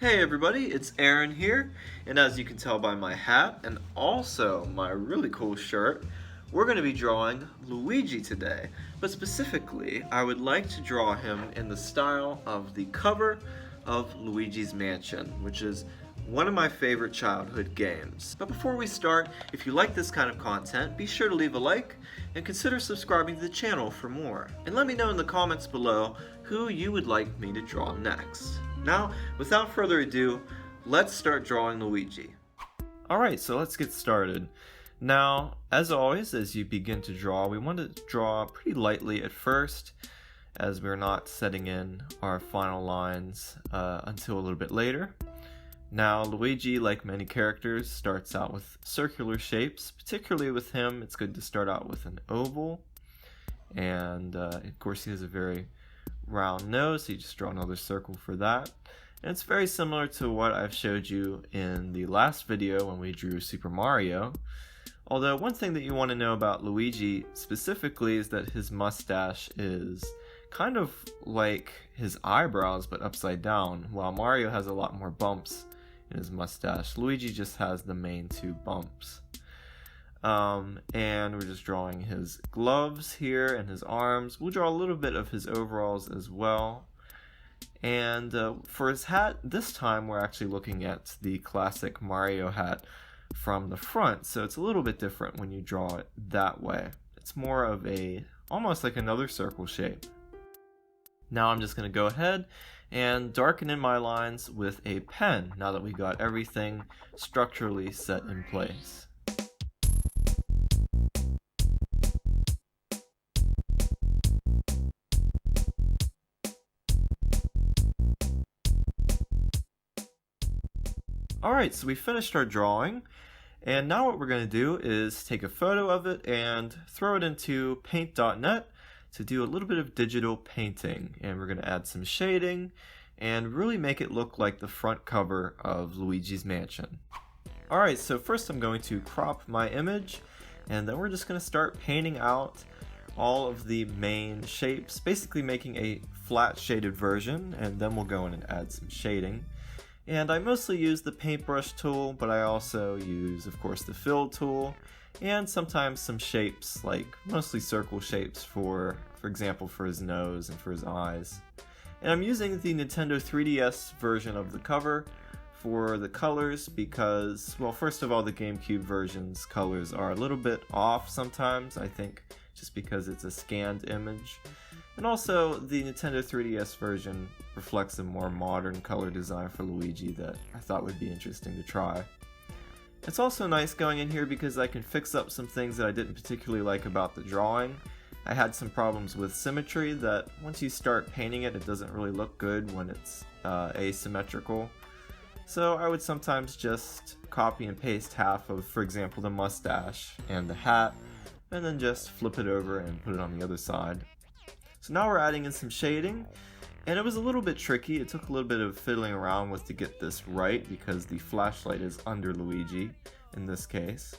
Hey everybody, it's Aaron here, and as you can tell by my hat and also my really cool shirt, we're going to be drawing Luigi today. But specifically, I would like to draw him in the style of the cover of Luigi's Mansion, which is one of my favorite childhood games. But before we start, if you like this kind of content, be sure to leave a like and consider subscribing to the channel for more. And let me know in the comments below who you would like me to draw next. Now, without further ado, let's start drawing Luigi. Alright, so let's get started. Now, as always, as you begin to draw, we want to draw pretty lightly at first, as we're not setting in our final lines until a little bit later. Now, Luigi, like many characters, starts out with circular shapes. Particularly with him, it's good to start out with an oval. And, of course, he has a very round nose, so you just draw another circle for that. And it's very similar to what I've showed you in the last video when we drew Super Mario. Although one thing that you want to know about Luigi specifically is that his mustache is kind of like his eyebrows but upside down. While Mario has a lot more bumps in his mustache, Luigi just has the main two bumps. And we're just drawing his gloves here and his arms. We'll draw a little bit of his overalls as well. And for his hat, this time we're actually looking at the classic Mario hat from the front, so it's a little bit different when you draw it that way. It's more of almost like another circle shape. Now I'm just going to go ahead and darken in my lines with a pen, now that we got everything structurally set in place. Alright, so we finished our drawing, and now what we're going to do is take a photo of it and throw it into paint.net to do a little bit of digital painting. And we're going to add some shading and really make it look like the front cover of Luigi's Mansion. Alright, so first I'm going to crop my image, and then we're just going to start painting out all of the main shapes, basically making a flat shaded version, and then we'll go in and add some shading. And I mostly use the paintbrush tool, but I also use, of course, the fill tool, and sometimes some shapes, like mostly circle shapes for example, for his nose and for his eyes. And I'm using the Nintendo 3DS version of the cover for the colors because, well, first of all, the GameCube version's colors are a little bit off sometimes, I think, just because it's a scanned image. And also, the Nintendo 3DS version reflects a more modern color design for Luigi that I thought would be interesting to try. It's also nice going in here because I can fix up some things that I didn't particularly like about the drawing. I had some problems with symmetry that once you start painting it, it doesn't really look good when it's asymmetrical. So I would sometimes just copy and paste half of, for example, the mustache and the hat, and then just flip it over and put it on the other side. So now we're adding in some shading, and it was a little bit tricky. It took a little bit of fiddling around with to get this right because the flashlight is under Luigi in this case.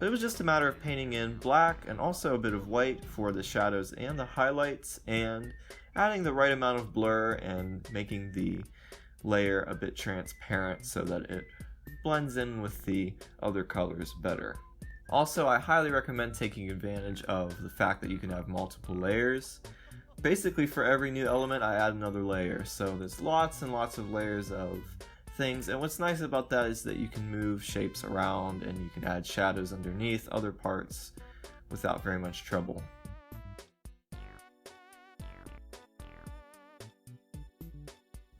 But it was just a matter of painting in black and also a bit of white for the shadows and the highlights, and adding the right amount of blur and making the layer a bit transparent so that it blends in with the other colors better. Also, I highly recommend taking advantage of the fact that you can have multiple layers. Basically, for every new element, I add another layer, so there's lots and lots of layers of things, and what's nice about that is that you can move shapes around and you can add shadows underneath other parts without very much trouble.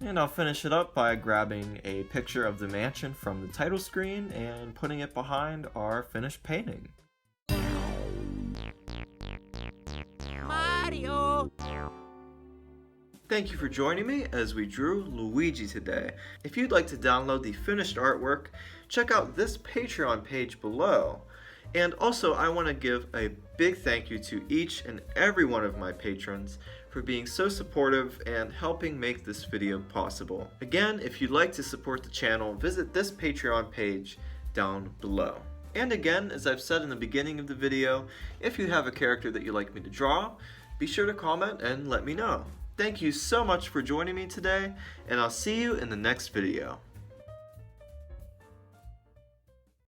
And I'll finish it up by grabbing a picture of the mansion from the title screen and putting it behind our finished painting. Mario! Thank you for joining me as we drew Luigi today. If you'd like to download the finished artwork, check out this Patreon page below. And also, I want to give a big thank you to each and every one of my patrons for being so supportive and helping make this video possible. Again, if you'd like to support the channel, visit this Patreon page down below. And again, as I've said in the beginning of the video, if you have a character that you'd like me to draw, be sure to comment and let me know. Thank you so much for joining me today, and I'll see you in the next video.